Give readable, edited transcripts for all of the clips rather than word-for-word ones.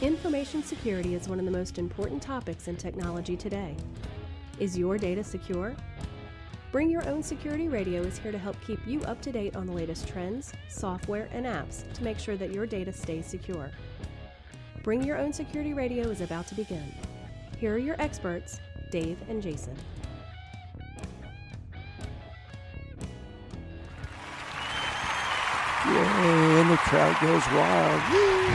Information security is one of the most important topics in technology today. Is your data secure? Bring Your Own Security Radio is here to help keep you up to date on the latest trends, software, and apps to make sure that your data stays secure. Bring Your Own Security Radio is about to begin. Here are your experts, Dave and Jason. Yay, and the crowd goes wild. Woo!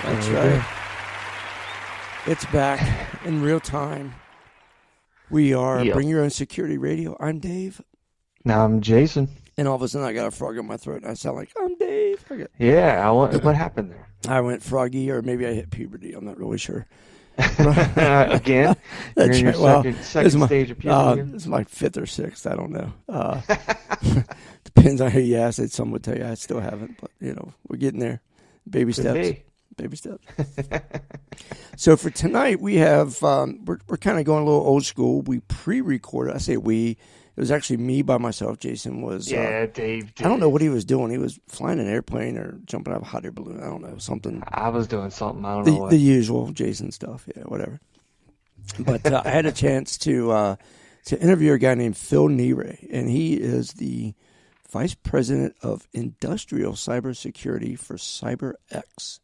That's right. It's back in real time. We are Bring Your Own Security Radio. I'm Dave. Now I'm Jason. And all of a sudden I got a frog in my throat. And I sound like, I'm Dave. What happened there? I went froggy, or maybe I hit puberty. I'm not really sure. Again? You're in your second stage of puberty? This is my fifth or sixth. I don't know. Depends on who you ask. Some would tell you I still haven't. But, we're getting there. Baby steps. Baby steps. So for tonight, we have, we're kind of going a little old school. We pre-recorded. I say we. It was actually me by myself. Jason was. Dave. I don't know what he was doing. He was flying an airplane or jumping out of a hot air balloon. I don't know. Something. I was doing something. I don't know what. The usual Jason stuff. Yeah, whatever. But I had a chance to interview a guy named Phil Nerant, and he is the Vice President of Industrial Cybersecurity for CyberX.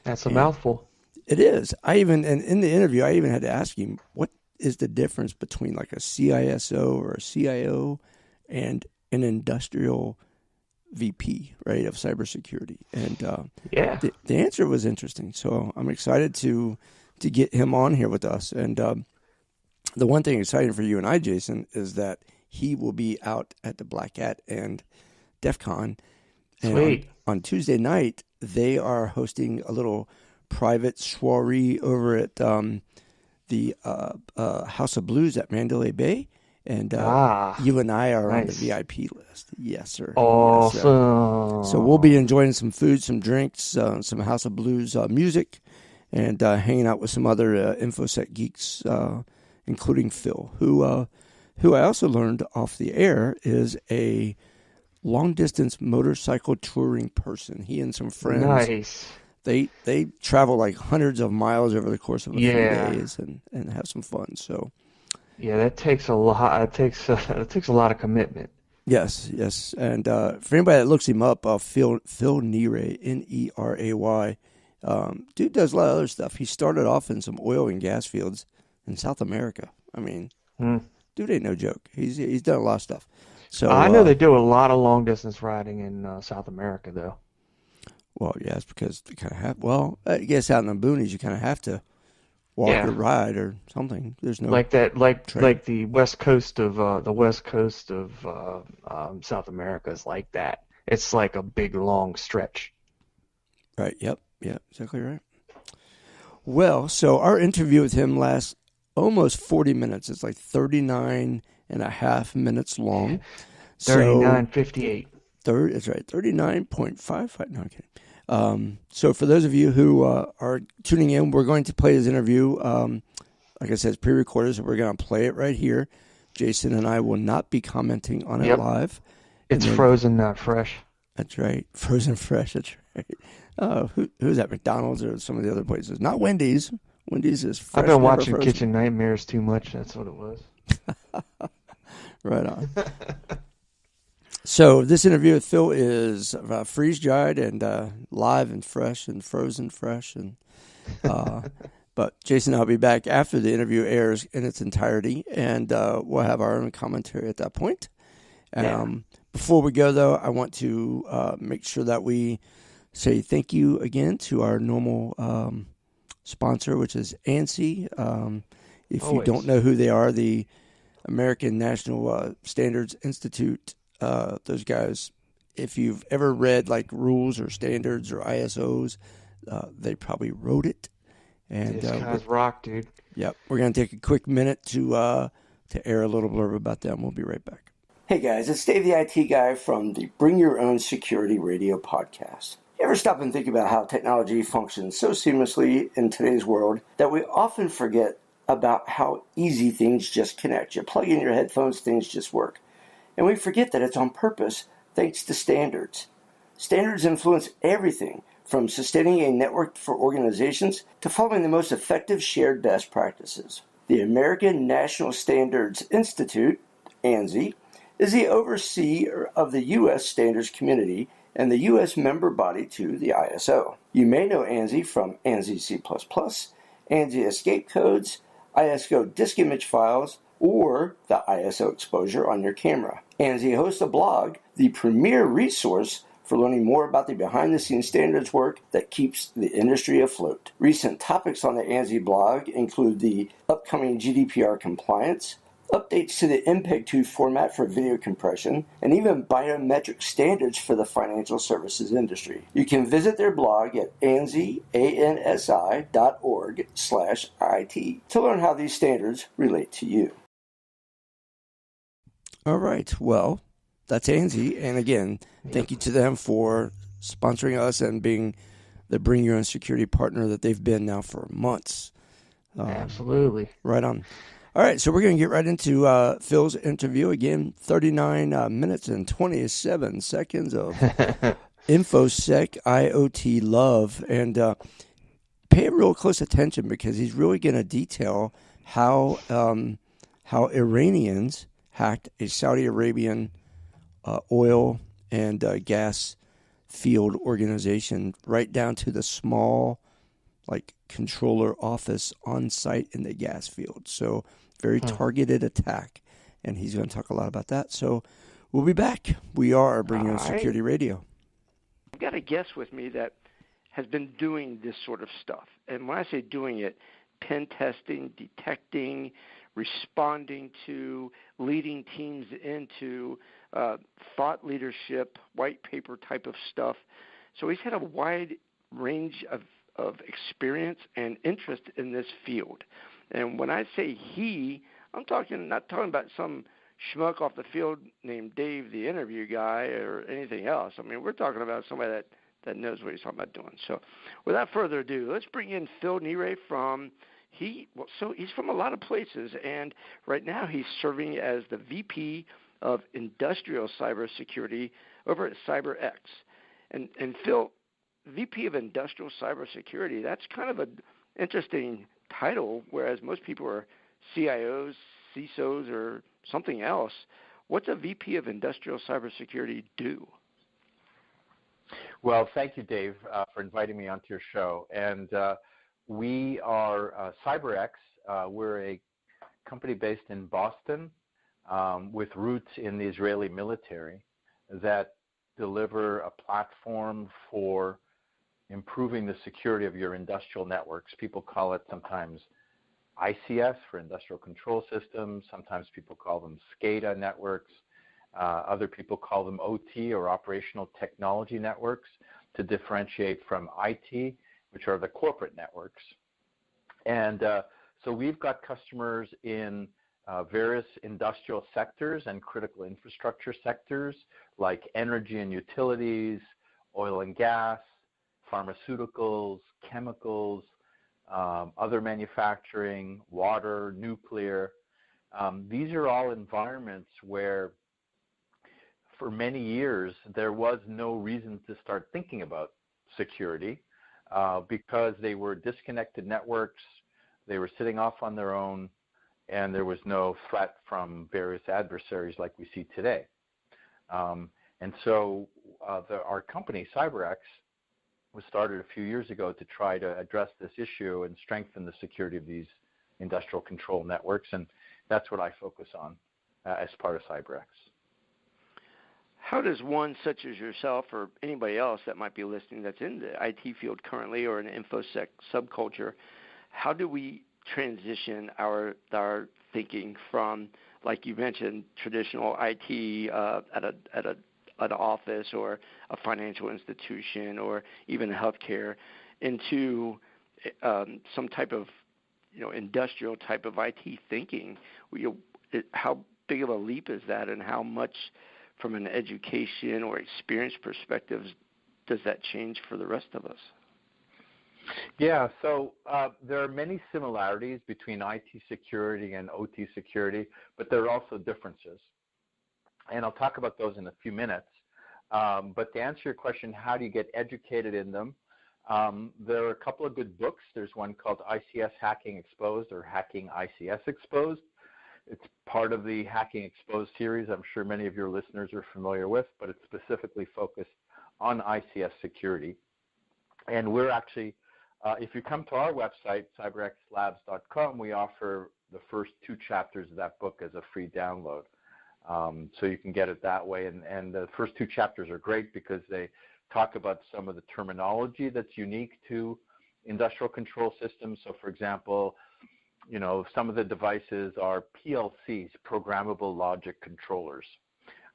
That's a mouthful. It is. And in the interview, I even had to ask him, what is the difference between like a CISO or a CIO and an industrial VP, right, of cybersecurity? And the answer was interesting. So I'm excited to get him on here with us. And the one thing exciting for you and I, Jason, is that he will be out at the Black Hat and DEF CON. Sweet. On Tuesday night, they are hosting a little private soiree over at the House of Blues at Mandalay Bay. And you and I are on the VIP list. Yes, sir. Awesome. Yes, sir. So we'll be enjoying some food, some drinks, some House of Blues music, and hanging out with some other InfoSec geeks, including Phil, who I also learned off the air is a long-distance motorcycle touring person. He and some friends. Nice. They travel like hundreds of miles over the course of a few days and have some fun. So, yeah, that takes a lot. It takes a lot of commitment. Yes. And for anybody that looks him up, Phil Nerant, Neray, dude does a lot of other stuff. He started off in some oil and gas fields in South America. I mean, dude ain't no joke. He's done a lot of stuff. So I know they do a lot of long distance riding in South America, though. Well, yeah, it's because they kind of have. Well, I guess out in the boonies, you kind of have to walk or ride or something. There's no like the west coast of South America is like that. It's like a big long stretch. Right. Yep. Yeah. Exactly right. Well, so our interview with him lasts almost 40 minutes. It's like 39 and a half minutes long. 39:58. That's right. 39.55. No, I'm kidding. So for those of you who are tuning in, we're going to play his interview. Like I said, it's pre-recorded, so we're going to play it right here. Jason and I will not be commenting on it live. It's frozen, not fresh. That's right. Frozen fresh. That's right. Who's that? McDonald's or some of the other places? Not Wendy's. Wendy's is fresh. I've been watching Kitchen Nightmares too much. That's what it was. Right on. So this interview with Phil is freeze-dried and live and fresh and frozen fresh. And but Jason and I will be back after the interview airs in its entirety, and we'll have our own commentary at that point. Before we go, though, I want to make sure that we say thank you again to our normal sponsor, which is ANSI. If you don't know who they are, the American National Standards Institute. Those guys, if you've ever read like rules or standards or ISOs, they probably wrote it. And these guys rock, dude. Yep. We're going to take a quick minute to air a little blurb about them. We'll be right back. Hey guys, it's Dave the IT guy from the Bring Your Own Security Radio podcast. You ever stop and think about how technology functions so seamlessly in today's world that we often forget about how easy things just connect? You plug in your headphones, things just work. And we forget that it's on purpose thanks to standards. Standards influence everything from sustaining a network for organizations to following the most effective shared best practices. The American National Standards Institute, ANSI, is the overseer of the U.S. standards community and the U.S. member body to the ISO. You may know ANSI from ANSI C++, ANSI escape codes, ISO disk image files, or the ISO exposure on your camera. ANSI hosts a blog, the premier resource for learning more about the behind-the-scenes standards work that keeps the industry afloat. Recent topics on the ANSI blog include the upcoming GDPR compliance, updates to the MPEG-2 format for video compression, and even biometric standards for the financial services industry. You can visit their blog at ansi.org/IT to learn how these standards relate to you. All right. Well, that's ANSI. And again, thank you to them for sponsoring us and being the Bring Your Own Security partner that they've been now for months. Absolutely. Right on. All right, so we're going to get right into Phil's interview. Again, 39 minutes and 27 seconds of InfoSec IoT love. And pay real close attention because he's really going to detail how Iranians hacked a Saudi Arabian oil and gas field organization right down to the small controller office on site in the gas field. So very targeted attack, and he's going to talk a lot about that. So we'll be back. We are Bring Your Own Security Radio. I've got a guest with me that has been doing this sort of stuff. And when I say doing it, pen testing, detecting, responding to, leading teams into thought leadership, white paper type of stuff. So he's had a wide range of experience and interest in this field. And when I say he, I'm not talking about some schmuck off the field named Dave, the interview guy, or anything else. I mean, we're talking about somebody that knows what he's talking about doing. So without further ado, let's bring in Phil Nere he's from a lot of places, and right now he's serving as the VP of Industrial Cybersecurity over at CyberX. And Phil, VP of Industrial Cybersecurity, that's kind of an interesting title, whereas most people are CIOs, CISOs, or something else. What's a VP of Industrial Cybersecurity do? Well, thank you, Dave, for inviting me onto your show. And we are CyberX. We're a company based in Boston with roots in the Israeli military that deliver a platform for improving the security of your industrial networks. People call it sometimes ICS for industrial control systems. Sometimes people call them SCADA networks. Other people call them OT or operational technology networks to differentiate from IT, which are the corporate networks. And so we've got customers in various industrial sectors and critical infrastructure sectors like energy and utilities, oil and gas, pharmaceuticals, chemicals, other manufacturing, water, nuclear. These are all environments where for many years there was no reason to start thinking about security because they were disconnected networks, they were sitting off on their own, and there was no threat from various adversaries like we see today. And so our company, CyberX, was started a few years ago to try to address this issue and strengthen the security of these industrial control networks, and that's what I focus on as part of CyberX. How does one such as yourself or anybody else that might be listening that's in the IT field currently or in the InfoSec subculture, how do we transition our thinking from, like you mentioned, traditional IT at an office or a financial institution or even healthcare into some type of industrial type of IT thinking? How big of a leap is that, and how much from an education or experience perspective does that change for the rest of us? Yeah, so there are many similarities between IT security and OT security, but there are also differences. And I'll talk about those in a few minutes. But to answer your question, how do you get educated in them? There are a couple of good books. There's one called ICS Hacking Exposed or Hacking ICS Exposed. It's part of the Hacking Exposed series I'm sure many of your listeners are familiar with, but it's specifically focused on ICS security. And we're actually, if you come to our website, cyberxlabs.com, we offer the first 2 chapters of that book as a free download. So you can get it that way. And the first 2 chapters are great because they talk about some of the terminology that's unique to industrial control systems. So, for example, some of the devices are PLCs, programmable logic controllers.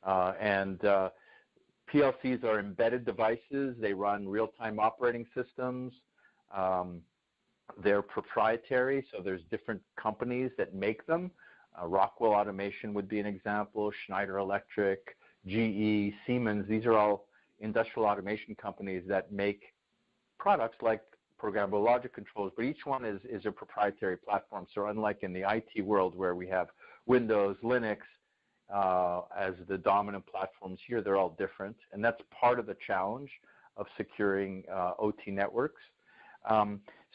PLCs are embedded devices. They run real-time operating systems. They're proprietary, so there's different companies that make them. Rockwell Automation would be an example, Schneider Electric, GE, Siemens. These are all industrial automation companies that make products like programmable logic controllers, but each one is a proprietary platform. So unlike in the IT world where we have Windows, Linux as the dominant platforms, here they're all different, and that's part of the challenge of securing OT networks.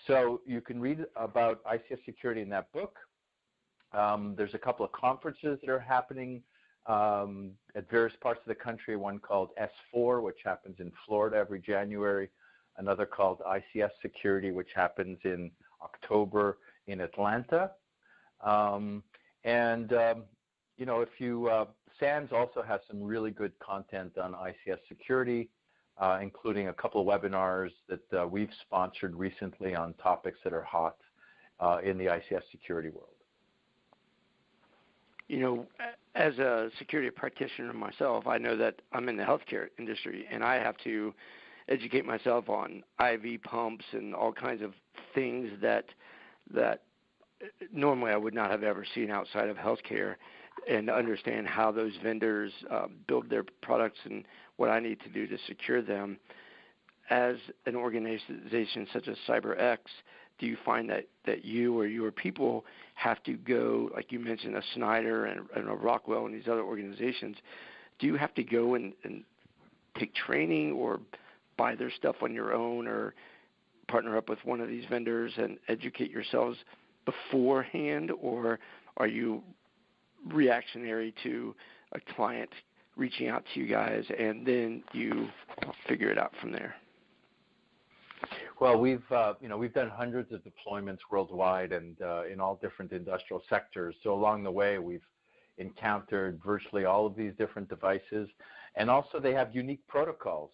So you can read about ICS security in that book. There's a couple of conferences that are happening at various parts of the country, one called S4, which happens in Florida every January, another called ICS Security, which happens in October in Atlanta. SANS also has some really good content on ICS security, including a couple of webinars that we've sponsored recently on topics that are hot in the ICS security world. As a security practitioner myself, I know that I'm in the healthcare industry, and I have to educate myself on IV pumps and all kinds of things that normally I would not have ever seen outside of healthcare, and understand how those vendors build their products and what I need to do to secure them. As an organization such as CyberX, do you find that you or your people have to go, like you mentioned, a Schneider and a Rockwell and these other organizations, do you have to go and take training or buy their stuff on your own or partner up with one of these vendors and educate yourselves beforehand, or are you reactionary to a client reaching out to you guys and then you figure it out from there? Well, we've done hundreds of deployments worldwide and in all different industrial sectors. So along the way, we've encountered virtually all of these different devices, and also they have unique protocols.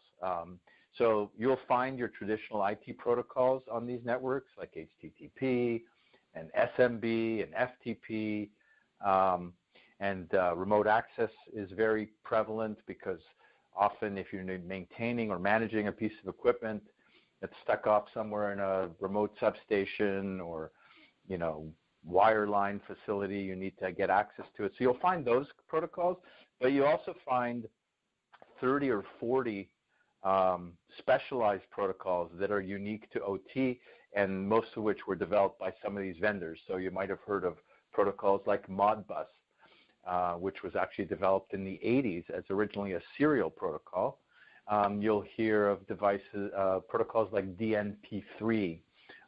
So you'll find your traditional IT protocols on these networks like HTTP and SMB and FTP, and remote access is very prevalent because often if you're maintaining or managing a piece of equipment that's stuck off somewhere in a remote substation or, wireline facility, you need to get access to it. So you'll find those protocols, but you also find 30 or 40 specialized protocols that are unique to OT, and most of which were developed by some of these vendors. So you might have heard of protocols like Modbus, which was actually developed in the 80s as originally a serial protocol. You'll hear of devices, protocols like DNP3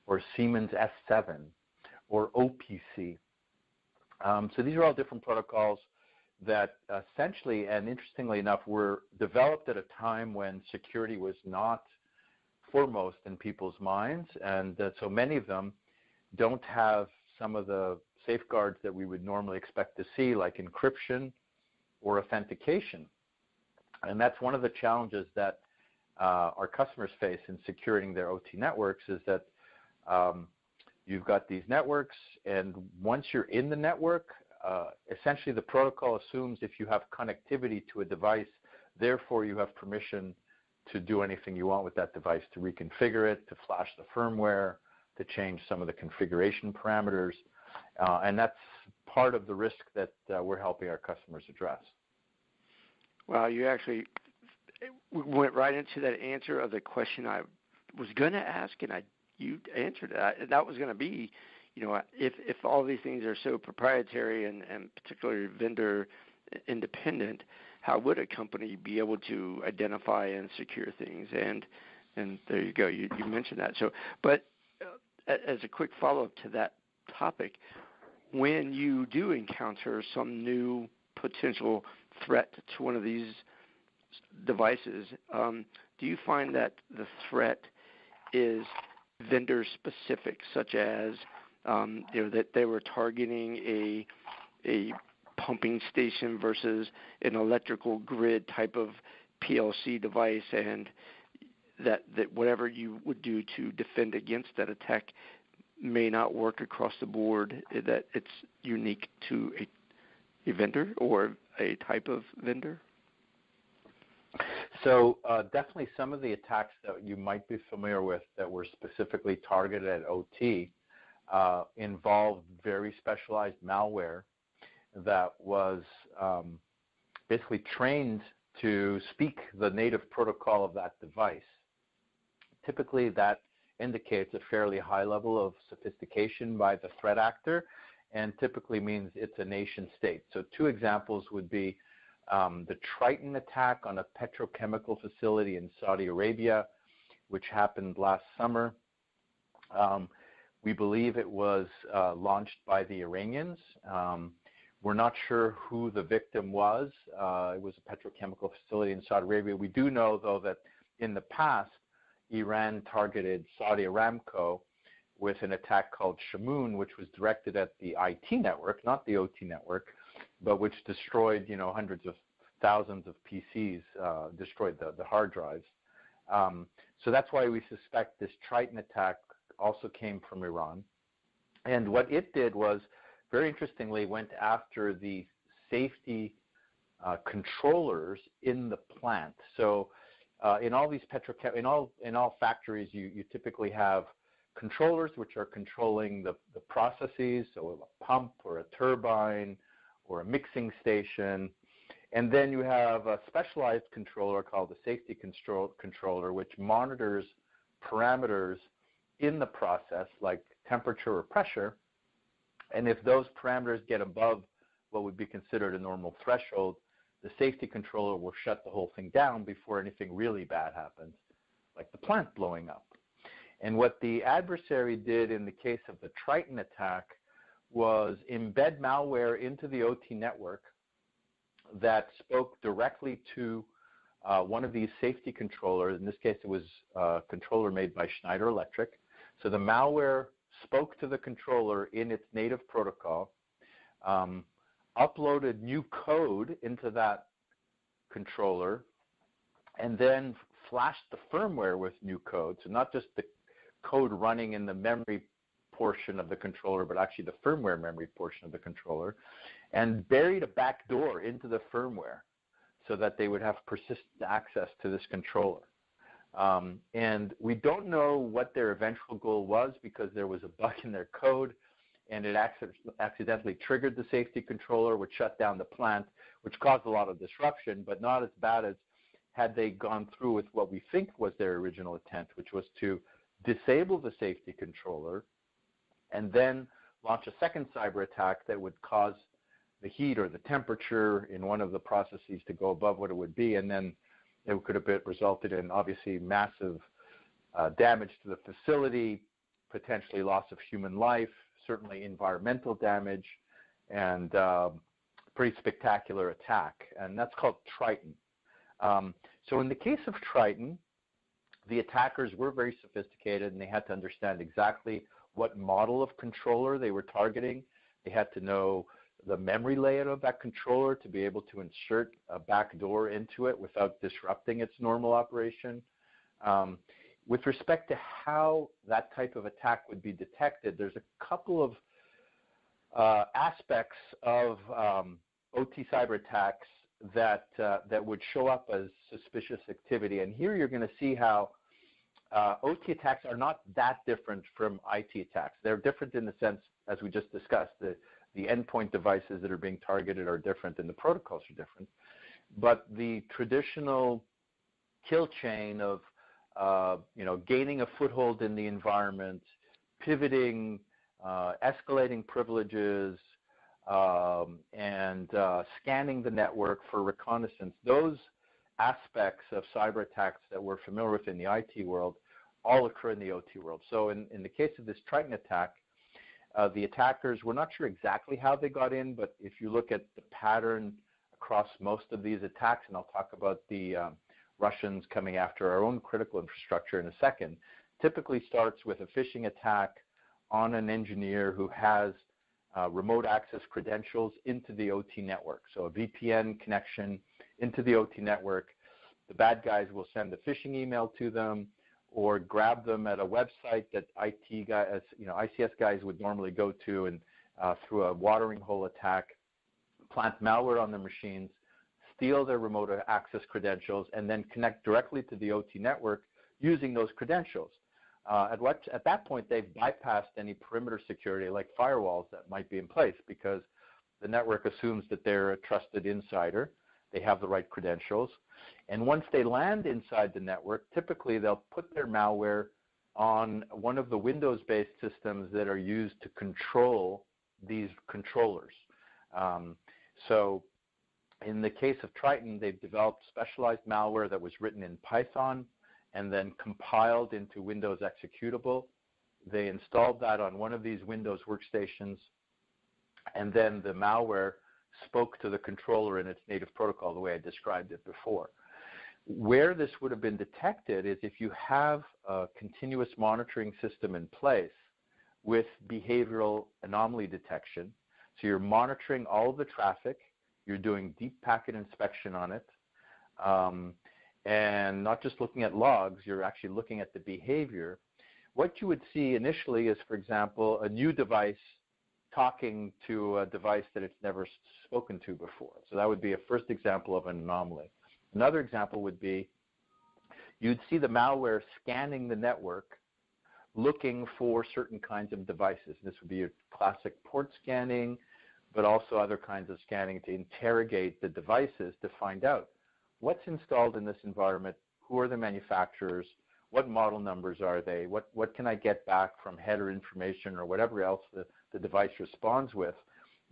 or Siemens S7 or OPC. So these are all different protocols that essentially and interestingly enough were developed at a time when security was not foremost in people's minds, and so many of them don't have some of the safeguards that we would normally expect to see, like encryption or authentication. And that's one of the challenges that our customers face in securing their OT networks is that you've got these networks, and once you're in the network, essentially the protocol assumes if you have connectivity to a device, therefore you have permission to do anything you want with that device, to reconfigure it, to flash the firmware, to change some of the configuration parameters. And that's part of the risk that we're helping our customers address. Well, you actually went right into that answer of the question I was going to ask, and you answered it. That was going to be, if all these things are so proprietary and particularly vendor independent, how would a company be able to identify and secure things? And And there you go. You mentioned that. So, but as a quick follow-up to that topic, when you do encounter some new potential threat to one of these devices, do you find that the threat is vendor specific, such as that they were targeting a pumping station versus an electrical grid type of PLC device, and that whatever you would do to defend against that attack may not work across the board, that it's unique to a vendor or a type of vendor? So definitely some of the attacks that you might be familiar with that were specifically targeted at OT involved very specialized malware that was basically trained to speak the native protocol of that device. Typically that indicates a fairly high level of sophistication by the threat actor, and typically means it's a nation state. So two examples would be the Triton attack on a petrochemical facility in Saudi Arabia, which happened last summer. We believe it was launched by the Iranians. We're not sure who the victim was. It was a petrochemical facility in Saudi Arabia. We do know, though, that in the past, Iran targeted Saudi Aramco with an attack called Shamoon, which was directed at the IT network, not the OT network, but which destroyed, hundreds of thousands of PCs, destroyed the hard drives. So that's why we suspect this Triton attack also came from Iran. And what it did was, very interestingly, went after the safety controllers in the plant. So in all these in all factories, you typically have controllers which are controlling the processes, so a pump or a turbine or a mixing station. And then you have a specialized controller called the safety controller, which monitors parameters in the process, like temperature or pressure. And if those parameters get above what would be considered a normal threshold, the safety controller will shut the whole thing down before anything really bad happens, like the plant blowing up. And what the adversary did in the case of the Triton attack was embed malware into the OT network that spoke directly to one of these safety controllers. In this case, it was a controller made by Schneider Electric. So the malware spoke to the controller in its native protocol, uploaded new code into that controller, and then flashed the firmware with new code. So not just the code running in the memory portion of the controller, but actually the firmware memory portion of the controller, and buried a backdoor into the firmware so that they would have persistent access to this controller. And we don't know what their eventual goal was, because there was a bug in their code, and it accidentally triggered the safety controller, which shut down the plant, which caused a lot of disruption, but not as bad as had they gone through with what we think was their original intent, which was to disable the safety controller and then launch a second cyber attack that would cause the heat or the temperature in one of the processes to go above what it would be, and then it could have resulted in obviously massive damage to the facility, potentially loss of human life, certainly environmental damage, and pretty spectacular attack. And that's called Triton. So in the case of Triton, the attackers were very sophisticated, and they had to understand exactly what model of controller they were targeting. They had to know the memory layout of that controller to be able to insert a backdoor into it without disrupting its normal operation. With respect to how that type of attack would be detected, there's a couple of aspects of OT cyber attacks that would show up as suspicious activity. And here you're going to see how OT attacks are not that different from IT attacks. They're different in the sense, as we just discussed, the endpoint devices that are being targeted are different and the protocols are different. But the traditional kill chain of gaining a foothold in the environment, pivoting, escalating privileges, and scanning the network for reconnaissance, those aspects of cyber attacks that we're familiar with in the IT world all occur in the OT world. So in the case of this Triton attack, the attackers, we're not sure exactly how they got in, but if you look at the pattern across most of these attacks, and I'll talk about the Russians coming after our own critical infrastructure in a second, typically starts with a phishing attack on an engineer who has remote access credentials into the OT network. So a VPN connection into the OT network. The bad guys will send a phishing email to them or grab them at a website that IT guys, ICS guys would normally go to, and through a watering hole attack, plant malware on their machines, steal their remote access credentials, and then connect directly to the OT network using those credentials. At that point, they've bypassed any perimeter security like firewalls that might be in place, because the network assumes that they're a trusted insider. They have the right credentials. And once they land inside the network, typically they'll put their malware on one of the Windows-based systems that are used to control these controllers. So in the case of Triton, they've developed specialized malware that was written in Python and then compiled into Windows executable. They installed that on one of these Windows workstations, and then the malware spoke to the controller in its native protocol the way I described it before. Where this would have been detected is if you have a continuous monitoring system in place with behavioral anomaly detection. So you're monitoring all of the traffic, you're doing deep packet inspection on it, and not just looking at logs, you're actually looking at the behavior. What you would see initially is, for example, a new device talking to a device that it's never spoken to before. So that would be a first example of an anomaly. Another example would be you'd see the malware scanning the network looking for certain kinds of devices. This would be your classic port scanning, but also other kinds of scanning to interrogate the devices to find out what's installed in this environment, who are the manufacturers, what model numbers are they, what can I get back from header information or whatever else the device responds with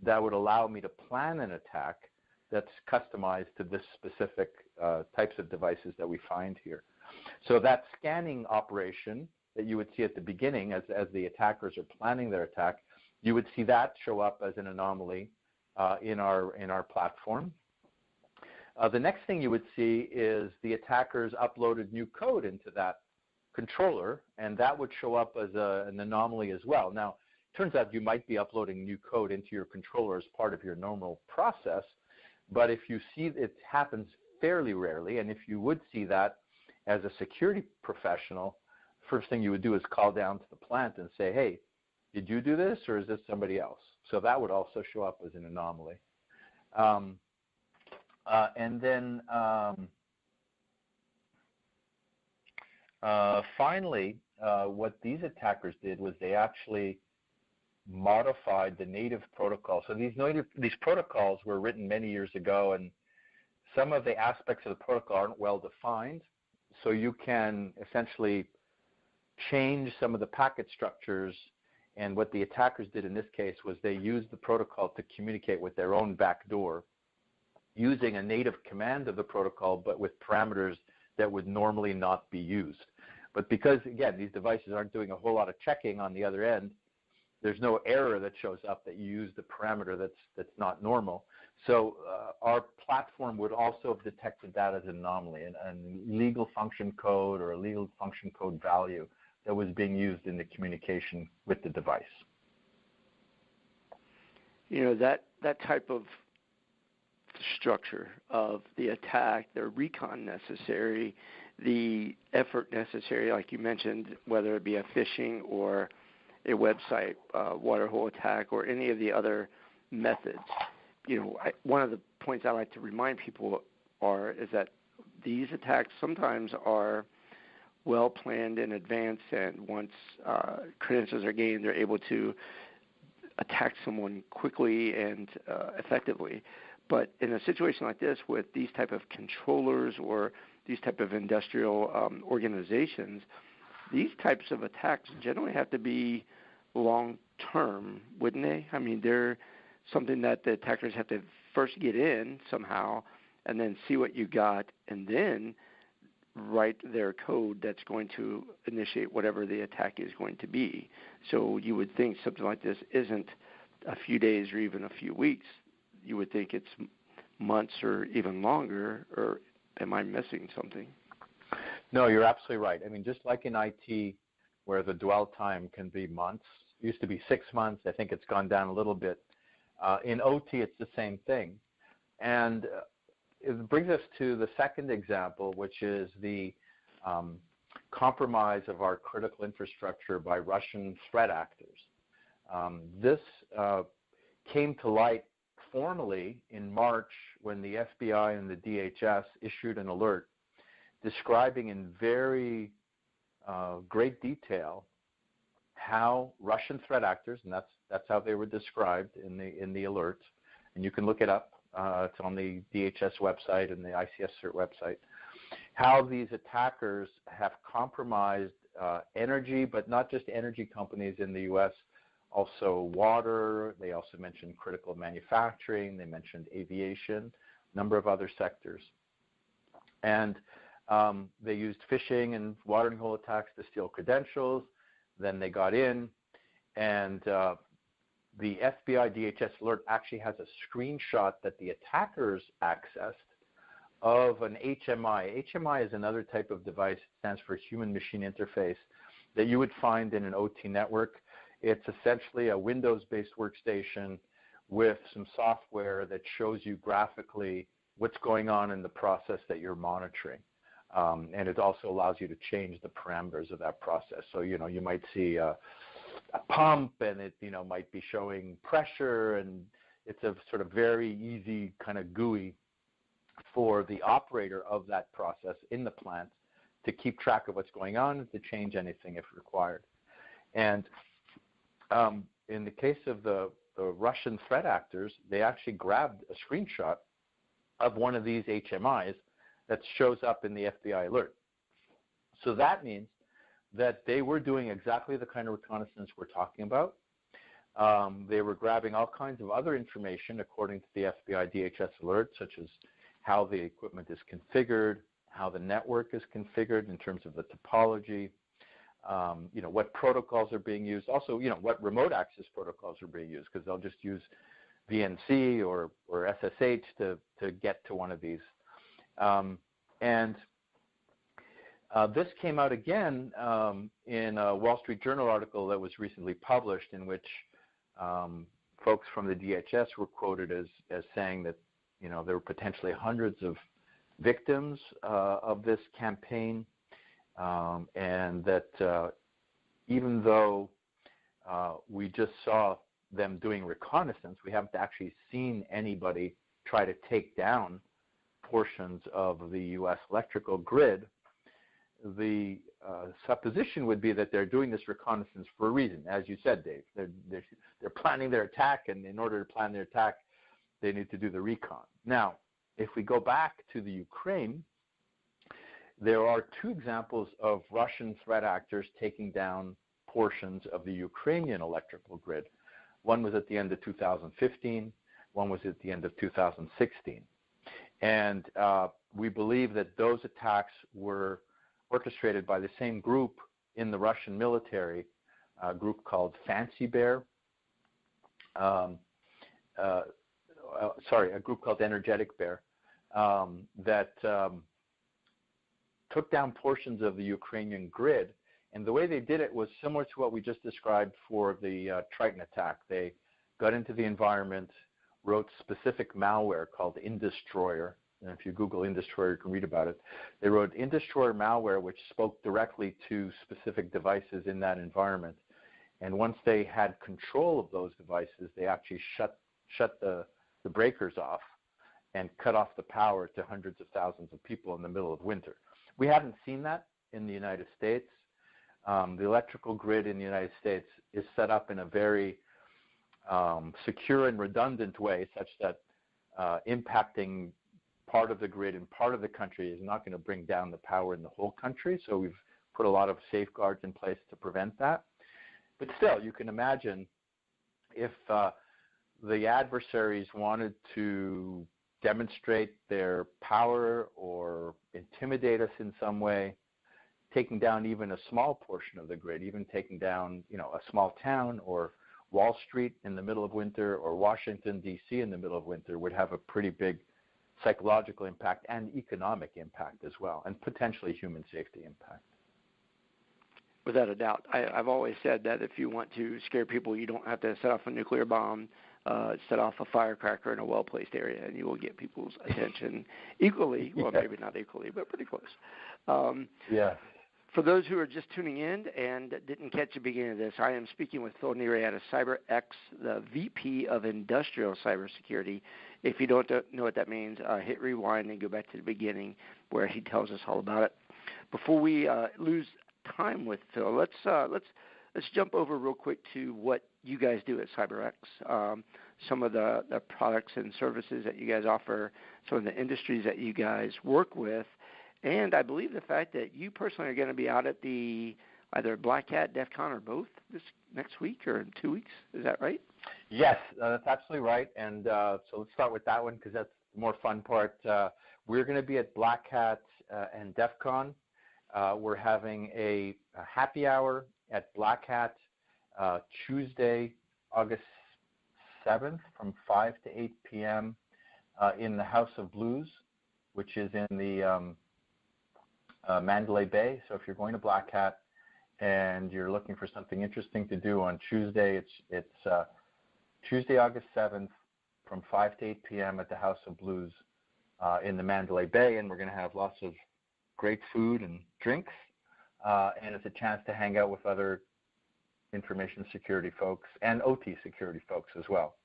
that would allow me to plan an attack that's customized to this specific types of devices that we find here. So that scanning operation that you would see at the beginning as the attackers are planning their attack, you would see that show up as an anomaly in our platform. The next thing you would see is the attackers uploaded new code into that controller, and that would show up as an anomaly as well. Now, it turns out you might be uploading new code into your controller as part of your normal process, but if you see it happens fairly rarely, and if you would see that as a security professional, first thing you would do is call down to the plant and say, hey, did you do this or is this somebody else? So that would also show up as an anomaly. And then finally, what these attackers did was they actually modified the native protocol. So these protocols were written many years ago, and some of the aspects of the protocol aren't well defined. So you can essentially change some of the packet structures. And what the attackers did in this case was they used the protocol to communicate with their own backdoor using a native command of the protocol, but with parameters that would normally not be used. But because, again, these devices aren't doing a whole lot of checking on the other end, there's no error that shows up that you use the parameter that's not normal. So our platform would also have detected that as an anomaly, an illegal function code or a legal function code value that was being used in the communication with the device. You know, that type of structure of the attack, the recon necessary, the effort necessary, like you mentioned, whether it be a phishing or a website waterhole attack or any of the other methods. You know, one of the points I like to remind people is that these attacks sometimes are well planned in advance, and once credentials are gained, they're able to attack someone quickly and effectively. But in a situation like this, with these type of controllers or these type of industrial organizations, these types of attacks generally have to be long-term, wouldn't they? I mean, they're something that the attackers have to first get in somehow, and then see what you got, and then write their code that's going to initiate whatever the attack is going to be. So you would think something like this isn't a few days or even a few weeks. You would think it's months or even longer, or am I missing something? No, you're absolutely right. I mean, just like in IT, where the dwell time can be months, it used to be 6 months. I think it's gone down a little bit. In OT, it's the same thing. And it brings us to the second example, which is the compromise of our critical infrastructure by Russian threat actors. This came to light formally in March when the FBI and the DHS issued an alert describing in very great detail how Russian threat actors, and that's how they were described in the alert, and you can look it up. It's on the DHS website and the ICS CERT website, how these attackers have compromised energy, but not just energy companies in the U.S., also water. They also mentioned critical manufacturing. They mentioned aviation, a number of other sectors. And they used phishing and watering hole attacks to steal credentials. Then they got in, and the FBI DHS alert actually has a screenshot that the attackers accessed of an HMI. HMI is another type of device. It stands for Human Machine Interface, that you would find in an OT network. It's essentially a Windows-based workstation with some software that shows you graphically what's going on in the process that you're monitoring. And it also allows you to change the parameters of that process. So, you might see a pump, and it, might be showing pressure, and it's a sort of very easy kind of GUI for the operator of that process in the plant to keep track of what's going on and to change anything if required. And in the case of the Russian threat actors, they actually grabbed a screenshot of one of these HMIs that shows up in the FBI alert. So that means that they were doing exactly the kind of reconnaissance we're talking about. They were grabbing all kinds of other information according to the FBI DHS alert, such as how the equipment is configured, how the network is configured in terms of the topology, what protocols are being used, also, what remote access protocols are being used, because they'll just use VNC or SSH to get to one of these. This came out again in a Wall Street Journal article that was recently published, in which folks from the DHS were quoted as saying that there were potentially hundreds of victims of this campaign, and that even though we just saw them doing reconnaissance, we haven't actually seen anybody try to take down portions of the U.S. electrical grid. The supposition would be that they're doing this reconnaissance for a reason. As you said, Dave, they're planning their attack, and in order to plan their attack, they need to do the recon. Now, if we go back to the Ukraine, there are two examples of Russian threat actors taking down portions of the Ukrainian electrical grid. One was at the end of 2015, one was at the end of 2016. And we believe that those attacks were orchestrated by the same group in the Russian military, a group called Fancy Bear, a group called Energetic Bear, that took down portions of the Ukrainian grid. And the way they did it was similar to what we just described for the Triton attack. They got into the environment, wrote specific malware called Indestroyer. And if you Google Indestroyer, you can read about it. They wrote Indestroyer malware, which spoke directly to specific devices in that environment. And once they had control of those devices, they actually shut the breakers off and cut off the power to hundreds of thousands of people in the middle of winter. We haven't seen that in the United States. The electrical grid in the United States is set up in a very secure and redundant way, such that impacting part of the grid in part of the country is not going to bring down the power in the whole country. So we've put a lot of safeguards in place to prevent that. But still, you can imagine if the adversaries wanted to demonstrate their power or intimidate us in some way, taking down even a small portion of the grid, even taking down, a small town or Wall Street in the middle of winter or Washington, D.C. in the middle of winter would have a pretty big psychological impact and economic impact as well, and potentially human safety impact. Without a doubt. I've always said that if you want to scare people, you don't have to set off a nuclear bomb, set off a firecracker in a well-placed area, and you will get people's attention equally. Well, maybe not equally, but pretty close. Yeah. For those who are just tuning in and didn't catch the beginning of this, I am speaking with Phil Nerant of CyberX, the VP of Industrial Cybersecurity. If you don't know what that means, hit rewind and go back to the beginning where he tells us all about it. Before we lose time with Phil, let's jump over real quick to what you guys do at CyberX, some of the products and services that you guys offer, some of the industries that you guys work with, and I believe the fact that you personally are going to be out at the either Black Hat, DEF CON, or both this next week or in 2 weeks. Is that right? Yes, that's absolutely right. And so let's start with that one because that's the more fun part. We're going to be at Black Hat and DEF CON. We're having a happy hour at Black Hat Tuesday, August 7th from 5 to 8 p.m. In the House of Blues, which is in the Mandalay Bay. So if you're going to Black Hat and you're looking for something interesting to do on Tuesday, it's Tuesday, August 7th from 5 to 8 p.m. at the House of Blues in the Mandalay Bay, and we're going to have lots of great food and drinks, and it's a chance to hang out with other information security folks and OT security folks as well.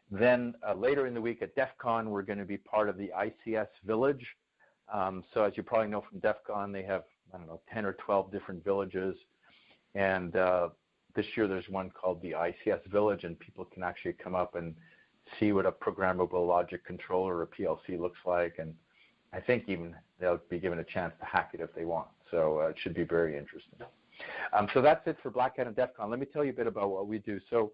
Then later in the week at DEF CON, we're going to be part of the ICS Village. So as you probably know from DEF CON, they have, 10 or 12 different villages. And this year there's one called the ICS Village, and people can actually come up and see what a programmable logic controller or PLC looks like. And I think even they'll be given a chance to hack it if they want. So it should be very interesting. So that's it for Black Hat and DEF CON. Let me tell you a bit about what we do. So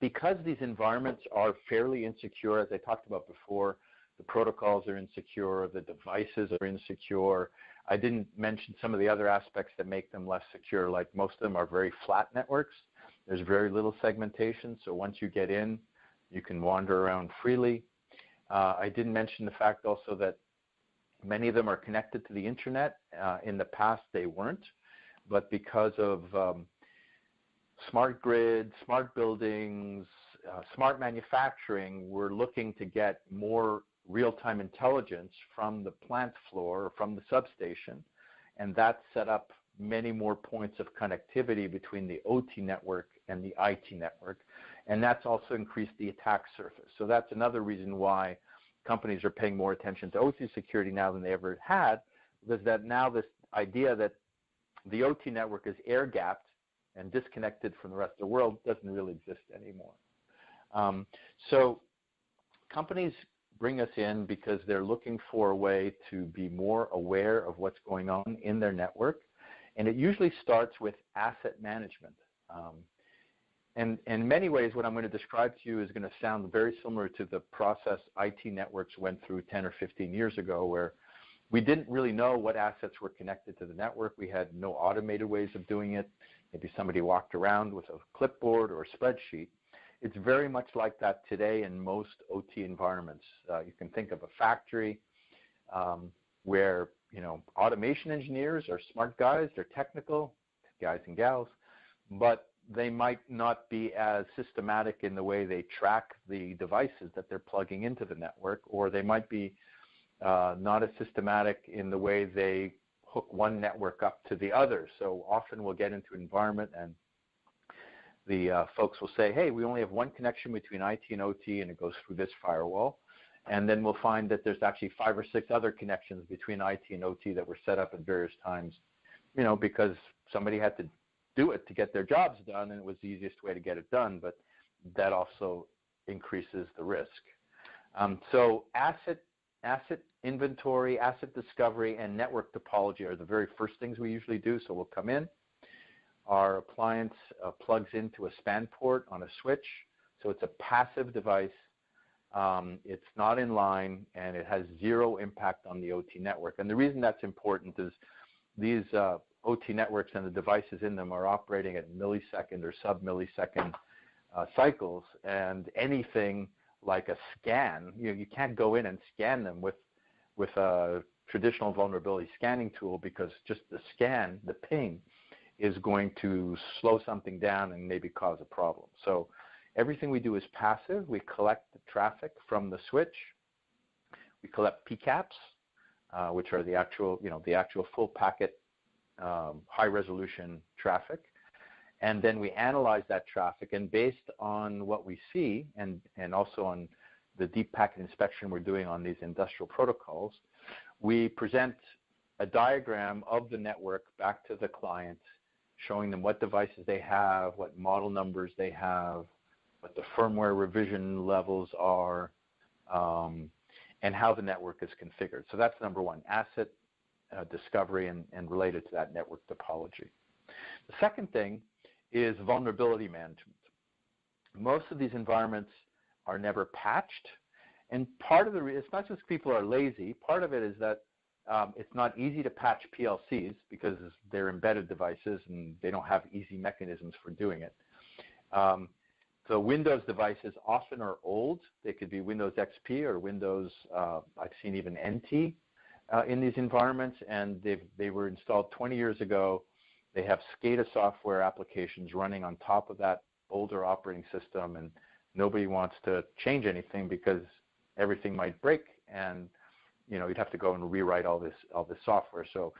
because these environments are fairly insecure, as I talked about before, the protocols are insecure, the devices are insecure. I didn't mention some of the other aspects that make them less secure, like most of them are very flat networks. There's very little segmentation, so once you get in, you can wander around freely. I didn't mention the fact also that many of them are connected to the internet. In the past, they weren't, but because of smart grid, smart buildings, smart manufacturing, we're looking to get more real-time intelligence from the plant floor or from the substation, and that set up many more points of connectivity between the OT network and the IT network, and that's also increased the attack surface. So that's another reason why companies are paying more attention to OT security now than they ever had, because that now this idea that the OT network is air-gapped and disconnected from the rest of the world doesn't really exist anymore. So companies bring us in because they're looking for a way to be more aware of what's going on in their network, and it usually starts with asset management. And in many ways, what I'm going to describe to you is going to sound very similar to the process IT networks went through 10 or 15 years ago, where we didn't really know what assets were connected to the network. We had no automated ways of doing it. Maybe somebody walked around with a clipboard or a spreadsheet. It's very much like that today in most OT environments. You can think of a factory where, automation engineers are smart guys, they're technical, guys and gals, but they might not be as systematic in the way they track the devices that they're plugging into the network, or they might be not as systematic in the way they hook one network up to the other. So often we'll get into an environment and the folks will say, hey, we only have one connection between IT and OT, and it goes through this firewall. And then we'll find that there's actually 5 or 6 other connections between IT and OT that were set up at various times, because somebody had to do it to get their jobs done, and it was the easiest way to get it done, but that also increases the risk. So asset inventory, asset discovery, and network topology are the very first things we usually do. So we'll come in. Our appliance plugs into a span port on a switch, so it's a passive device. It's not in line, and it has zero impact on the OT network. And the reason that's important is these OT networks and the devices in them are operating at millisecond or sub-millisecond cycles, and anything like a scan, you can't go in and scan them with a traditional vulnerability scanning tool, because just the scan, the ping, is going to slow something down and maybe cause a problem. So everything we do is passive. We collect the traffic from the switch. We collect PCAPs, which are the actual full packet, high resolution traffic. And then we analyze that traffic, and based on what we see, and also on the deep packet inspection we're doing on these industrial protocols, we present a diagram of the network back to the client, showing them what devices they have, what model numbers they have, what the firmware revision levels are, and how the network is configured. So that's number one, asset discovery and related to that network topology. The second thing is vulnerability management. Most of these environments are never patched, and part of it's not just people are lazy. Part of it is that it's not easy to patch PLCs because they're embedded devices and they don't have easy mechanisms for doing it. So Windows devices often are old. They could be Windows XP or Windows, I've seen even NT in these environments, and they were installed 20 years ago. They have SCADA software applications running on top of that older operating system, and nobody wants to change anything because everything might break, and you'd have to go and rewrite all this software. So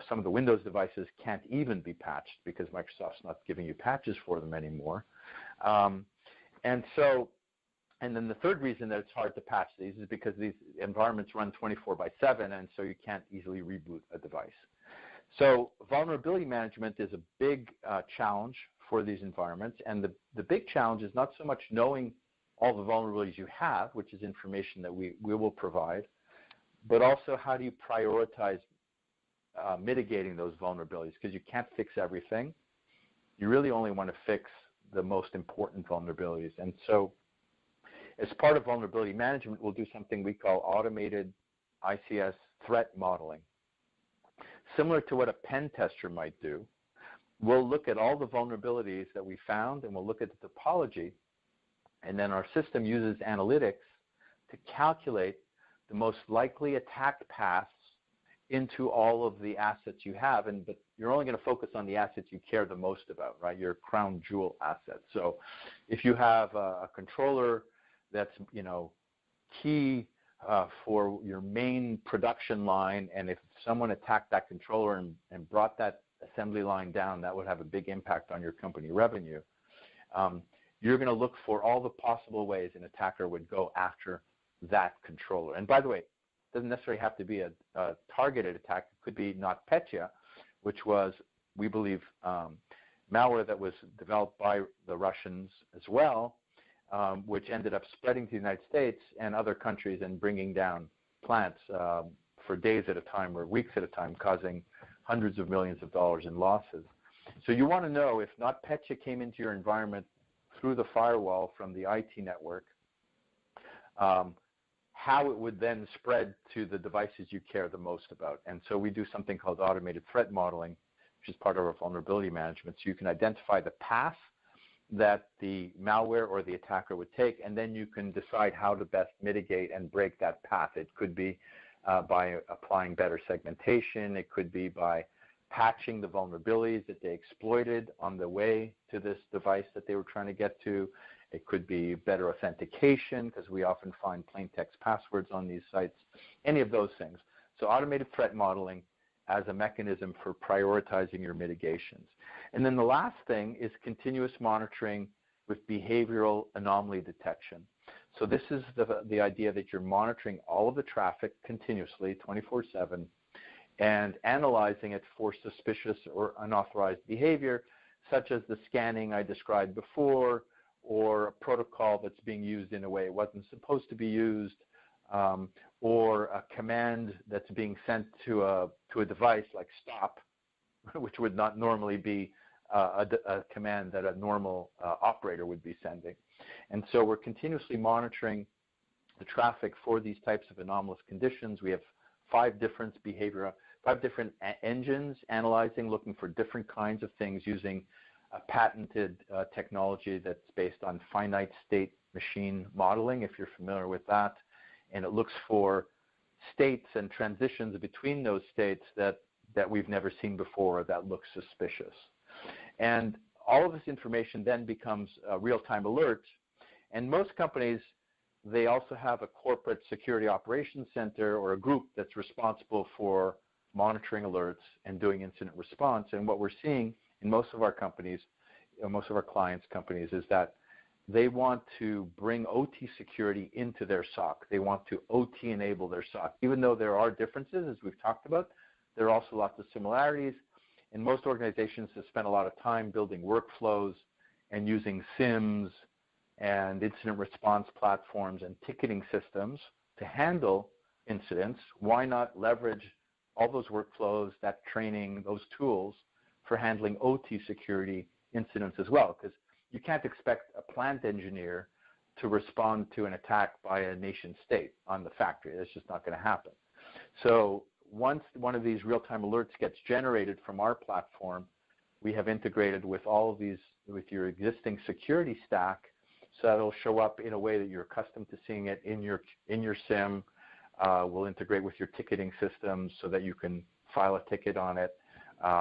some of the Windows devices can't even be patched because Microsoft's not giving you patches for them anymore. And then the third reason that it's hard to patch these is because these environments run 24/7, and so you can't easily reboot a device. So vulnerability management is a big challenge for these environments, and the big challenge is not so much knowing all the vulnerabilities you have, which is information that we will provide, but also how do you prioritize mitigating those vulnerabilities, because you can't fix everything. You really only want to fix the most important vulnerabilities. And so as part of vulnerability management, we'll do something we call automated ICS threat modeling. Similar to what a pen tester might do, we'll look at all the vulnerabilities that we found, and we'll look at the topology, and then our system uses analytics to calculate the most likely attack paths into all of the assets you have, but you're only going to focus on the assets you care the most about, right? Your crown jewel assets. So if you have a controller that's key for your main production line, and if someone attacked that controller and brought that assembly line down, that would have a big impact on your company revenue. You're going to look for all the possible ways an attacker would go after that controller. And by the way, it doesn't necessarily have to be a targeted attack. It could be NotPetya, which was, we believe, malware that was developed by the Russians as well, which ended up spreading to the United States and other countries and bringing down plants for days at a time or weeks at a time, causing hundreds of millions of dollars in losses. So you want to know if NotPetya came into your environment through the firewall from the IT network, how it would then spread to the devices you care the most about. And so we do something called automated threat modeling, which is part of our vulnerability management. So you can identify the path that the malware or the attacker would take, and then you can decide how to best mitigate and break that path. It could be by applying better segmentation. It could be by patching the vulnerabilities that they exploited on the way to this device that they were trying to get to. It could be better authentication, because we often find plain text passwords on these sites, any of those things. So automated threat modeling as a mechanism for prioritizing your mitigations. And then the last thing is continuous monitoring with behavioral anomaly detection. So this is the idea that you're monitoring all of the traffic continuously, 24/7, and analyzing it for suspicious or unauthorized behavior, such as the scanning I described before, or a protocol that's being used in a way it wasn't supposed to be used, or a command that's being sent to a device like stop, which would not normally be a command that a normal operator would be sending. And so we're continuously monitoring the traffic for these types of anomalous conditions. We have five different engines analyzing, looking for different kinds of things using a patented technology that's based on finite state machine modeling, if you're familiar with that. And it looks for states and transitions between those states that we've never seen before that look suspicious. And all of this information then becomes a real-time alert. And most companies, they also have a corporate security operations center or a group that's responsible for monitoring alerts and doing incident response. And what we're seeing in most of our companies, most of our clients' companies, is that they want to bring OT security into their SOC. They want to OT enable their SOC. Even though there are differences, as we've talked about, there are also lots of similarities. And most organizations have spent a lot of time building workflows and using SIMs and incident response platforms and ticketing systems to handle incidents. Why not leverage all those workflows, that training, those tools for handling OT security incidents as well? Because you can't expect a plant engineer to respond to an attack by a nation state on the factory. That's just not going to happen. So once one of these real-time alerts gets generated from our platform, we have integrated with all of these, with your existing security stack, so that it'll show up in a way that you're accustomed to seeing it in your SIM. We'll integrate with your ticketing systems so that you can file a ticket on it.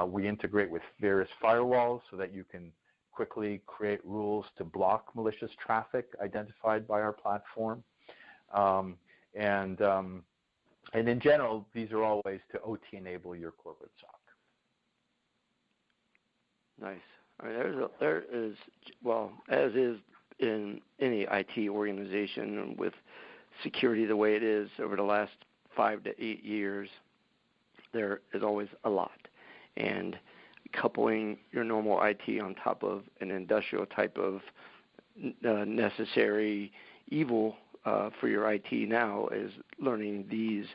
We integrate with various firewalls so that you can quickly create rules to block malicious traffic identified by our platform. And in general, these are all ways to OT enable your corporate SOC. Nice. I mean, there is, well, as is in any IT organization with security the way it is over the last 5 to 8 years, there is always a lot. And coupling your normal IT on top of an industrial type of necessary evil for your IT now is learning these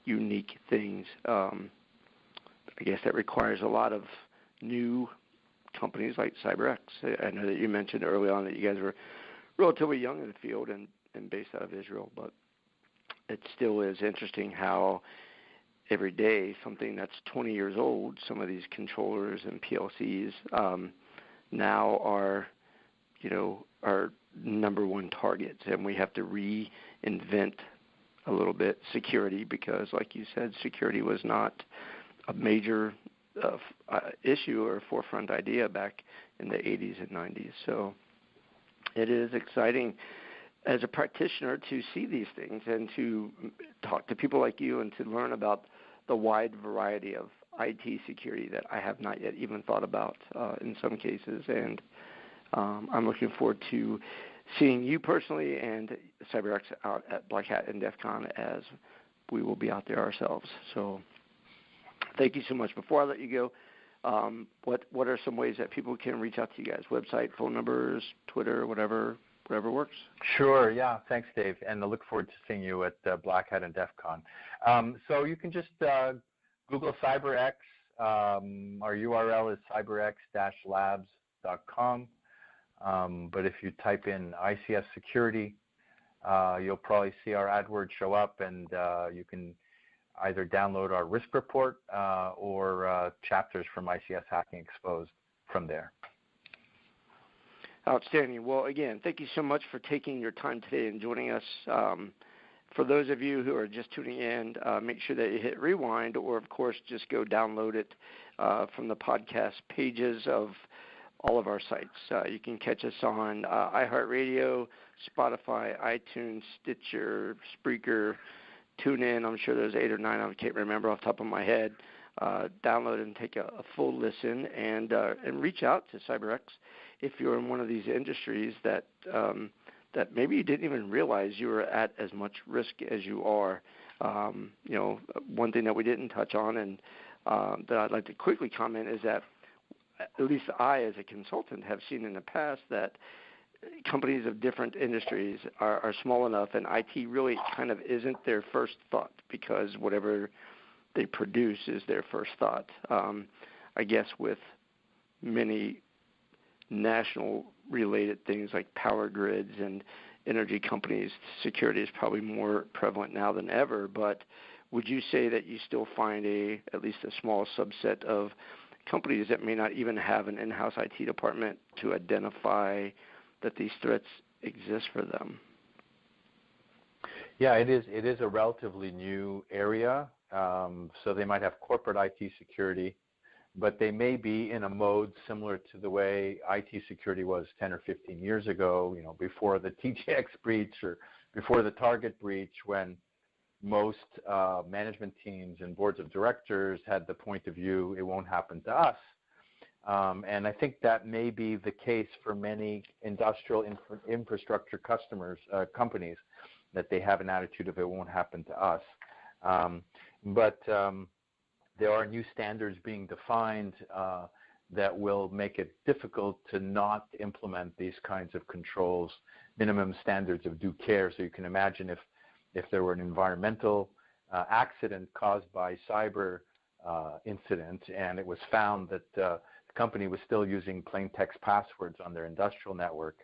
unique things. I guess that requires a lot of new companies like CyberX. I know that you mentioned early on that you guys were relatively young in the field and based out of Israel, but it still is interesting how every day something that's 20 years old, some of these controllers and PLCs now are, our number one targets, and we have to reinvent a little bit security because, like you said, security was not a major issue or forefront idea back in the 80s and 90s. So it is exciting as a practitioner to see these things and to talk to people like you and to learn about the wide variety of IT security that I have not yet even thought about in some cases. And I'm looking forward to seeing you personally and CyberX out at Black Hat and DEF CON, as we will be out there ourselves. So thank you so much. Before I let you go, what are some ways that people can reach out to you guys? Website, phone numbers, Twitter, whatever works? Sure, yeah. Thanks, Dave. And I look forward to seeing you at Black Hat and DEF CON. So you can just Google CyberX. Our URL is cyberx-labs.com. But if you type in ICS security, you'll probably see our AdWords show up, and you can either download our risk report or chapters from ICS Hacking Exposed from there. Outstanding. Well, again, thank you so much for taking your time today and joining us. For those of you who are just tuning in, make sure that you hit rewind or, of course, just go download it from the podcast pages of all of our sites. You can catch us on iHeartRadio, Spotify, iTunes, Stitcher, Spreaker, TuneIn. I'm sure there's 8 or 9. I can't remember off the top of my head. Download and take a full listen and reach out to CyberX if you're in one of these industries that maybe you didn't even realize you were at as much risk as you are. One thing that we didn't touch on and that I'd like to quickly comment is that at least I, as a consultant, have seen in the past that companies of different industries are small enough, and IT really kind of isn't their first thought because whatever they produce is their first thought. I guess with many national related things like power grids and energy companies, security is probably more prevalent now than ever. But would you say that you still find at least a small subset of companies that may not even have an in-house IT department to identify that these threats exist for them? Yeah, it is a relatively new area. So they might have corporate IT security, but they may be in a mode similar to the way IT security was 10 or 15 years ago, before the TJX breach or before the Target breach, when most management teams and boards of directors had the point of view, it won't happen to us. And I think that may be the case for many industrial infrastructure companies, that they have an attitude of it won't happen to us. But there are new standards being defined that will make it difficult to not implement these kinds of controls, minimum standards of due care. So you can imagine if there were an environmental accident caused by cyber incident, and it was found that the company was still using plain text passwords on their industrial network,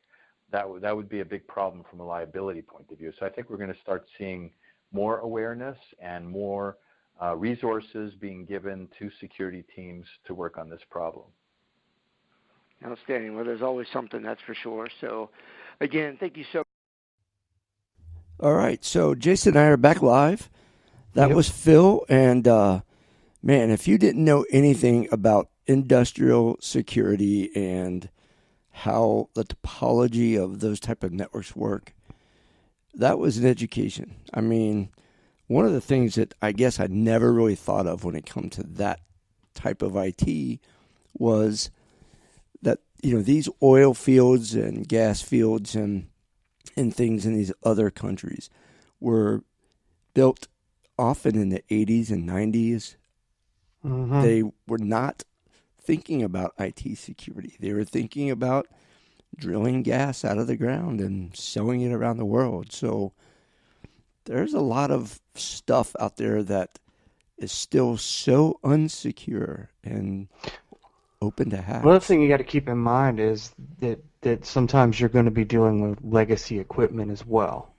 that would be a big problem from a liability point of view. So I think we're going to start seeing more awareness and more resources being given to security teams to work on this problem. Outstanding. Well, there's always something, that's for sure. So, again, thank you so much. All right. So, Jason and I are back live. That was Phil. And, man, if you didn't know anything about industrial security and how the topology of those type of networks work, that was an education. I mean, one of the things that I guess I never really thought of when it comes to that type of IT was that, these oil fields and gas fields and things in these other countries were built often in the 80s and 90s. Mm-hmm. They were not thinking about IT security. They were thinking about drilling gas out of the ground and selling it around the world. So there's a lot of stuff out there that is still so unsecure and open to hacks. Well, the thing you got to keep in mind is that sometimes you're going to be dealing with legacy equipment as well.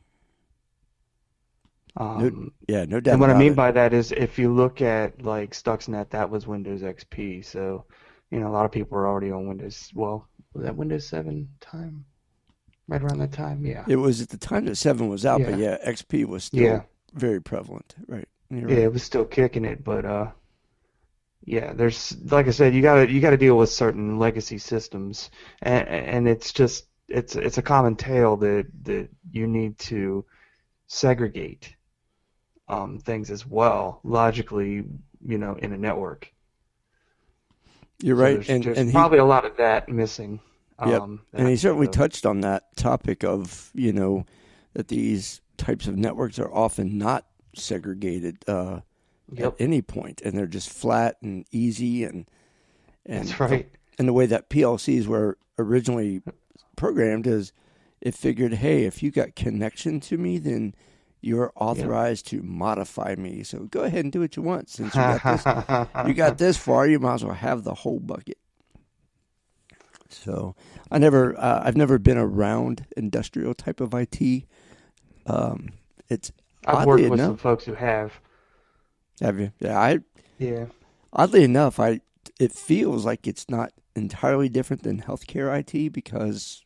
No doubt. And what I mean by that is, if you look at like Stuxnet, that was Windows XP. So, a lot of people are already on Windows. Well, was that Windows 7 time? Right around that time, yeah. It was at the time that 7 was out, but XP was still very prevalent, right? Yeah, it was still kicking it, but there's, like I said, you got to deal with certain legacy systems, and it's just it's a common tale that you need to segregate things as well, logically, in a network. You're right, so there's and probably a lot of that missing. Yep, and he certainly touched on that topic of, that these types of networks are often not segregated at any point, and they're just flat and easy, and that's right. And the way that PLCs were originally programmed is, it figured, hey, if you got connection to me, then you're authorized to modify me. So go ahead and do what you want. Since you got this far, you might as well have the whole bucket. So I've never been around industrial type of IT. It's I've worked with some folks who have. Have you? Yeah. Yeah. Oddly enough, it feels like it's not entirely different than healthcare IT, because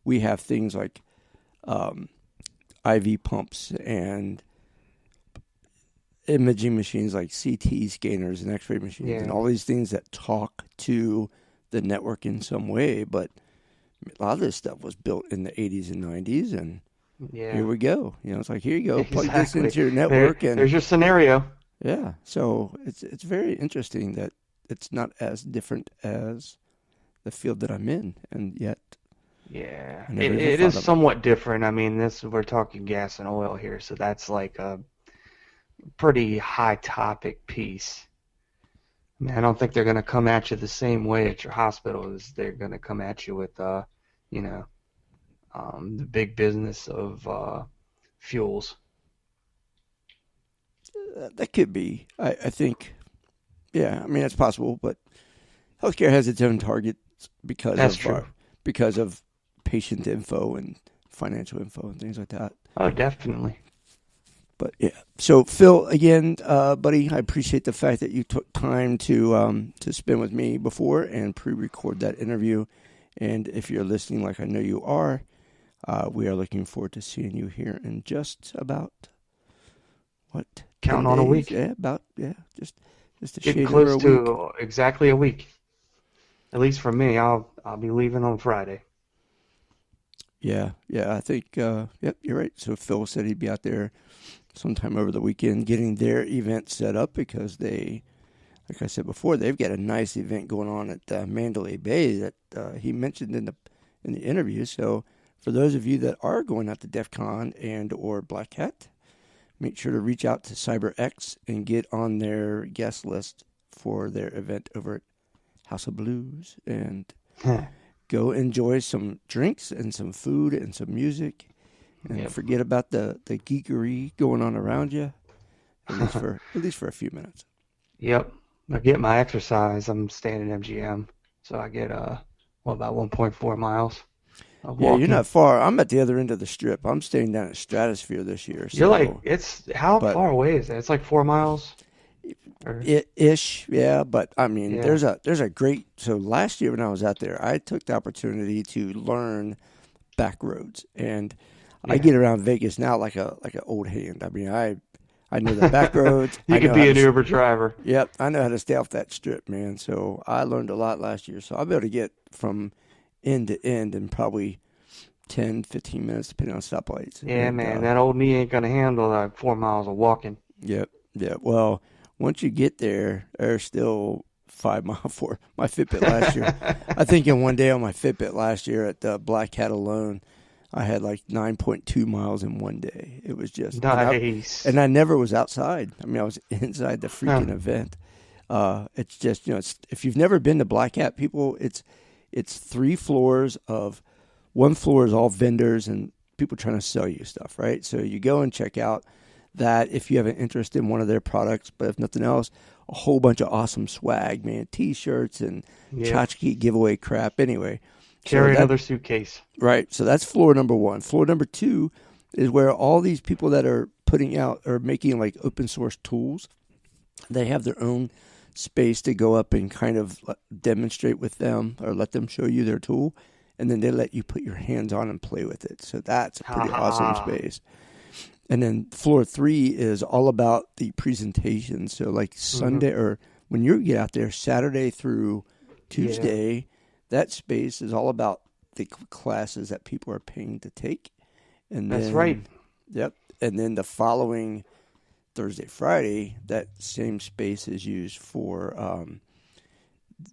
we have things like IV pumps and imaging machines like CT scanners and X-ray machines and all these things that talk to the network in some way. But a lot of this stuff was built in the 80s and 90s, and here we go. It's like, here you go, plug this into your network, and there's your scenario. Yeah, so it's very interesting that it's not as different as the field that I'm in, and yet. Yeah, it is somewhat different. I mean, we're talking gas and oil here, so that's like a pretty high topic piece. I mean, I don't think they're going to come at you the same way at your hospital as they're going to come at you with, the big business of fuels. That could be. I think, I mean, that's possible, but healthcare has its own targets because of patient info and financial info and things like that. Oh, definitely. But yeah, so Phil, again, buddy, I appreciate the fact that you took time to spend with me before and pre-record that interview. And if you're listening, like I know you are, we are looking forward to seeing you here in just about what? Counting on a week. Yeah, just a Getting shade over a close week. to exactly a week. At least for me, I'll be leaving on Friday. Yeah, I think yep, you're right. So Phil said he'd be out there sometime over the weekend getting their event set up because they, like I said before, they've got a nice event going on at Mandalay Bay that he mentioned in the interview. So for those of you that are going out to DEF CON and or Black Hat, make sure to reach out to CyberX and get on their guest list for their event over at House of Blues and go enjoy some drinks and some food and some music. And forget about the geekery going on around you, at least for a few minutes. Yep. I get my exercise. I'm staying at MGM, so I get about 1.4 miles. Yeah, you're not far. I'm at the other end of the strip. I'm staying down at Stratosphere this year. So, you're like, how far away is that? It's like 4 miles? Ish, yeah. But I mean, there's a great. So last year when I was out there, I took the opportunity to learn back roads, and I get around Vegas now like an old hand. I mean, I know the back roads. You could be an Uber driver. Yep, I know how to stay off that strip, man. So I learned a lot last year. So I'll be able to get from end to end in probably 10, 15 minutes, depending on stoplights. Yeah, man, that old knee ain't gonna handle like 4 miles of walking. Yep. Well, once you get there, there's still 5 miles for my Fitbit last year. I think in one day on my Fitbit last year at the Black Hat alone, I had like 9.2 miles in one day. It was just nice. And I never was outside. I mean, I was inside the freaking event. It's just, if you've never been to Black Hat, people, it's 3 floors of, one floor is all vendors and people trying to sell you stuff, right? So you go and check out that if you have an interest in one of their products, but if nothing else, a whole bunch of awesome swag, man, T-shirts and tchotchke giveaway crap. Anyway, carry another suitcase. Right. So that's floor number 1. Floor number 2 is where all these people that are putting out or making like open source tools, they have their own space to go up and kind of demonstrate with them or let them show you their tool. And then they let you put your hands on and play with it. So that's a pretty awesome space. And then floor 3 is all about the presentation. So like Sunday or when you get out there, Saturday through Tuesday, that space is all about the classes that people are paying to take. And that's right. Yep. And then the following Thursday, Friday, that same space is used for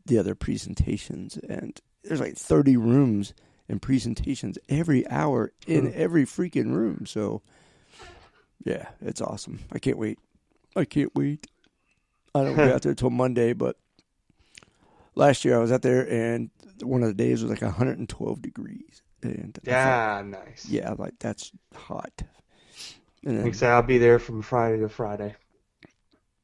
the other presentations. And there's like 30 rooms and presentations every hour in every freaking room. So, yeah, it's awesome. I can't wait. I don't get out there till Monday, but last year I was out there and one of the days was like 112 degrees. And nice. Yeah, like that's hot. And then, like I say, I'll be there from Friday to Friday.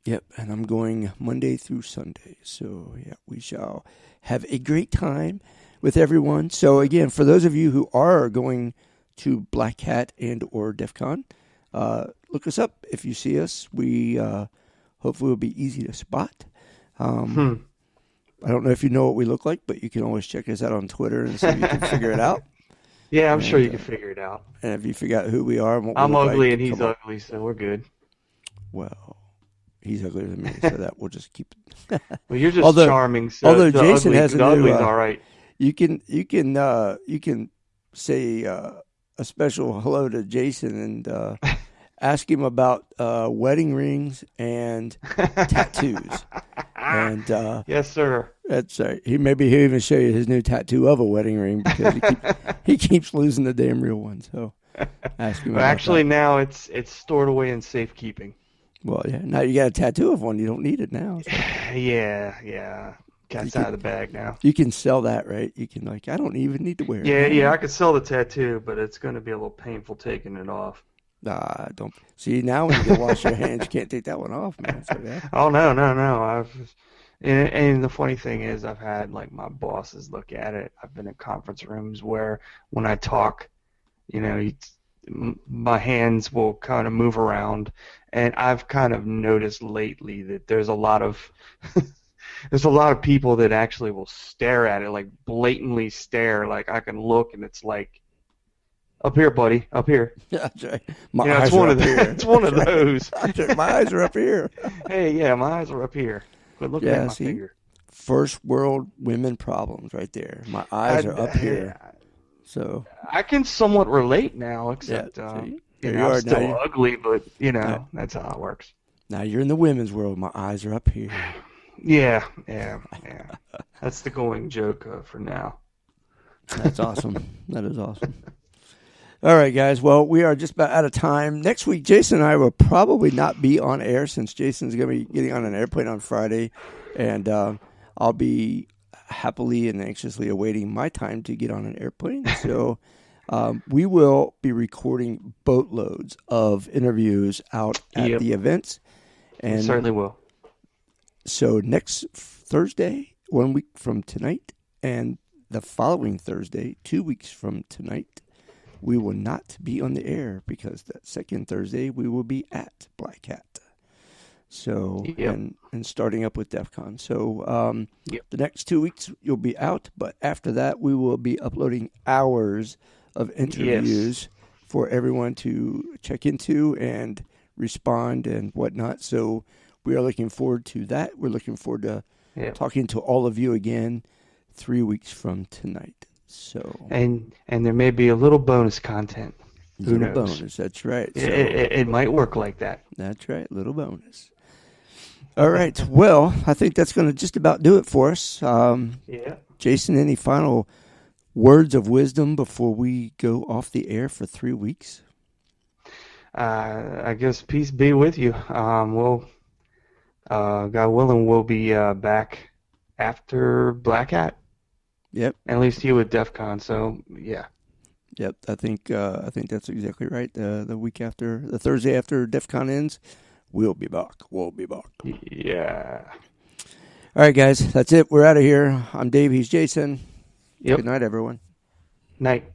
Yep, and I'm going Monday through Sunday. So, yeah, we shall have a great time with everyone. So, again, for those of you who are going to Black Hat and or DEF CON, look us up. If you see us, we hopefully will be easy to spot. I don't know if you know what we look like, but you can always check us out on Twitter and see if you can figure it out. Yeah, I'm sure you can figure it out. And if you figure out who we are and what we I'm look ugly like, and he's ugly, so we're good. Well, he's uglier than me, so that we'll just keep it. Well, you're just charming. So although Jason has a new, ugly's all right. You can say a special hello to Jason and ask him about wedding rings and tattoos. And yes, sir. That's right. He'll even show you his new tattoo of a wedding ring because he keeps losing the damn real one. So ask him. Actually, now it's stored away in safekeeping. Well, yeah. Now you got a tattoo of one. You don't need it now. So. Yeah. Cat's out of the bag now. You can sell that, right? You can I don't even need to wear it. Yeah. I could sell the tattoo, but it's going to be a little painful taking it off. Don't see now when you go wash your hands, you can't take that one off, man. So, yeah. Oh no! And the funny thing is, I've had like my bosses look at it. I've been in conference rooms where when I talk, my hands will kind of move around, and I've kind of noticed lately that there's a lot of people that actually will stare at it, like blatantly stare. Like I can look, and it's like, up here, buddy, up here. Yeah, that's right. My eyes it's are one up of here. It's one of those. My eyes are up here. Hey, yeah, my eyes are up here. Quit looking at my finger. First world women problems right there. My eyes are up here. So I can somewhat relate now, except I'm still ugly, but that's how it works. Now you're in the women's world. My eyes are up here. Yeah. That's the going joke for now. That's awesome. That is awesome. All right, guys. Well, we are just about out of time. Next week, Jason and I will probably not be on air since Jason's going to be getting on an airplane on Friday, and I'll be happily and anxiously awaiting my time to get on an airplane. So we will be recording boatloads of interviews out at the events. And we certainly will. So next Thursday, 1 week from tonight, and the following Thursday, 2 weeks from tonight, we will not be on the air because that second Thursday we will be at Black Hat. So, and starting up with DEF CON. So the next 2 weeks you'll be out, but after that we will be uploading hours of interviews for everyone to check into and respond and whatnot. So we are looking forward to that. We're looking forward to talking to all of you again 3 weeks from tonight. So and there may be a little bonus content. Who knows? Bonus, that's right. So, it might work like that. That's right, little bonus. All right. Well, I think that's going to just about do it for us. Jason, any final words of wisdom before we go off the air for 3 weeks? I guess peace be with you. God willing, we'll be back after Black Hat. Yep. At least you with DEF CON, so yeah. Yep, I think that's exactly right. The week after, the Thursday after DEF CON ends, we'll be back. Yeah. All right, guys, that's it. We're out of here. I'm Dave. He's Jason. Yep. Good night, everyone. Night.